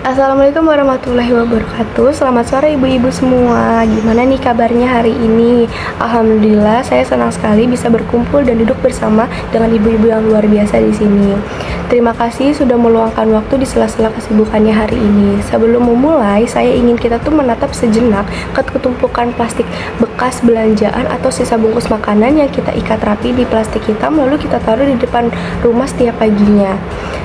Assalamualaikum warahmatullahi wabarakatuh. Selamat sore ibu-ibu semua. Gimana nih kabarnya hari ini? Alhamdulillah, saya senang sekali bisa berkumpul dan duduk bersama dengan ibu-ibu yang luar biasa di sini. Terima kasih sudah meluangkan waktu di sela-sela kesibukannya hari ini. Sebelum memulai, saya ingin kita tuh menatap sejenak ke ketumpukan plastik bekas belanjaan atau sisa bungkus makanan yang kita ikat rapi di plastik hitam lalu kita taruh di depan rumah setiap paginya.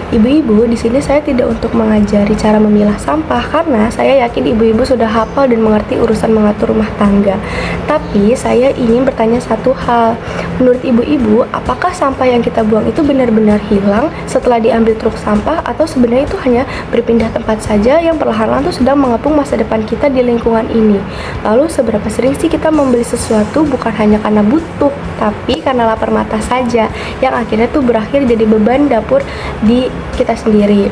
Ibu-ibu, di sini saya tidak untuk mengajari cara memilah sampah karena saya yakin ibu-ibu sudah hafal dan mengerti urusan mengatur rumah tangga. Tapi saya ingin bertanya satu hal. Menurut ibu-ibu, apakah sampah yang kita buang itu benar-benar hilang setelah diambil truk sampah atau sebenarnya itu hanya berpindah tempat saja yang perlahan-lahan tuh sedang mengepung masa depan kita di lingkungan ini? Lalu seberapa sering sih kita membeli sesuatu bukan hanya karena butuh, tapi karena lapar mata saja yang akhirnya tuh berakhir jadi beban dapur di kita sendiri.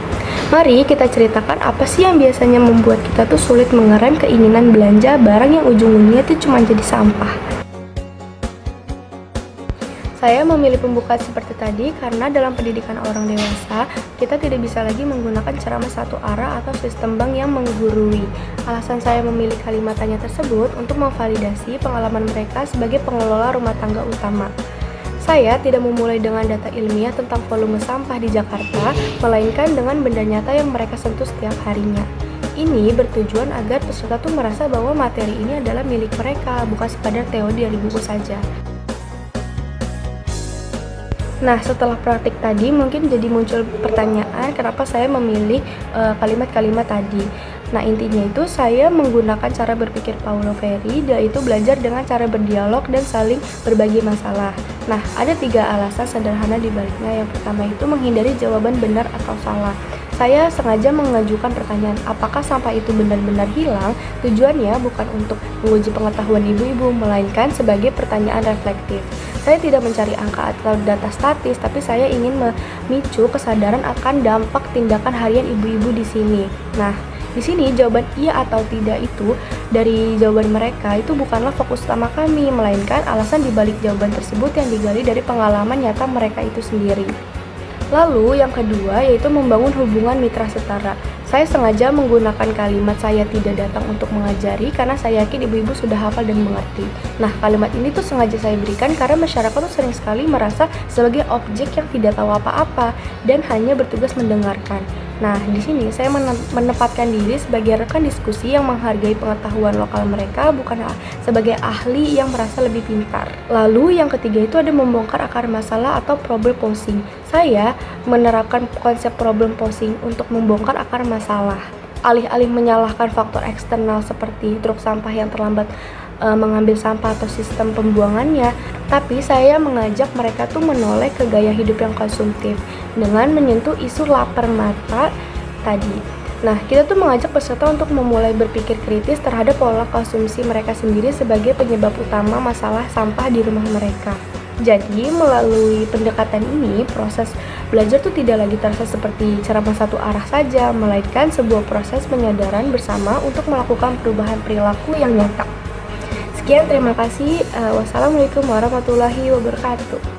Mari kita ceritakan apa sih yang biasanya membuat kita tuh sulit mengerem keinginan belanja barang yang ujung-ujungnya tuh cuma jadi sampah. Saya memilih pembukaan seperti tadi karena dalam pendidikan orang dewasa, kita tidak bisa lagi menggunakan ceramah satu arah atau sistem bank yang menggurui. Alasan saya memilih kalimat tanya tersebut untuk memvalidasi pengalaman mereka sebagai pengelola rumah tangga utama. Saya tidak memulai dengan data ilmiah tentang volume sampah di Jakarta, melainkan dengan benda nyata yang mereka sentuh setiap harinya. Ini bertujuan agar peserta tuh merasa bahwa materi ini adalah milik mereka, bukan sekadar teori dari buku saja. Nah, setelah praktik tadi mungkin jadi muncul pertanyaan kenapa saya memilih kalimat-kalimat tadi. Nah, intinya itu saya menggunakan cara berpikir Paulo Freire, yaitu belajar dengan cara berdialog dan saling berbagi masalah. Nah, ada 3 alasan sederhana di baliknya. Yang pertama itu menghindari jawaban benar atau salah. Saya sengaja mengajukan pertanyaan, apakah sampah itu benar-benar hilang? Tujuannya bukan untuk menguji pengetahuan ibu-ibu, melainkan sebagai pertanyaan reflektif. Saya tidak mencari angka atau data statis, tapi saya ingin memicu kesadaran akan dampak tindakan harian ibu-ibu di sini. Nah, di sini jawaban iya atau tidak itu dari jawaban mereka itu bukanlah fokus utama kami, melainkan alasan dibalik jawaban tersebut yang digali dari pengalaman nyata mereka itu sendiri. Lalu yang kedua yaitu membangun hubungan mitra setara. Saya sengaja menggunakan kalimat saya tidak datang untuk mengajari karena saya yakin ibu-ibu sudah hafal dan mengerti. Nah, kalimat ini tuh sengaja saya berikan karena masyarakat tuh sering sekali merasa sebagai objek yang tidak tahu apa-apa dan hanya bertugas mendengarkan. Nah, di sini saya menempatkan diri sebagai rekan diskusi yang menghargai pengetahuan lokal mereka, bukan sebagai ahli yang merasa lebih pintar. Lalu yang ketiga itu ada membongkar akar masalah atau problem posing. Saya menerapkan konsep problem posing untuk membongkar akar masalah. Alih-alih menyalahkan faktor eksternal seperti truk sampah yang terlambat mengambil sampah atau sistem pembuangannya, tapi saya mengajak mereka tuh menoleh ke gaya hidup yang konsumtif dengan menyentuh isu lapar mata tadi. Nah, kita tuh mengajak peserta untuk memulai berpikir kritis terhadap pola konsumsi mereka sendiri sebagai penyebab utama masalah sampah di rumah mereka. Jadi, melalui pendekatan ini, proses belajar tuh tidak lagi terasa seperti ceramah satu arah saja, melainkan sebuah proses penyadaran bersama untuk melakukan perubahan perilaku yang nyata. Sekian, terima kasih. Wassalamualaikum warahmatullahi wabarakatuh.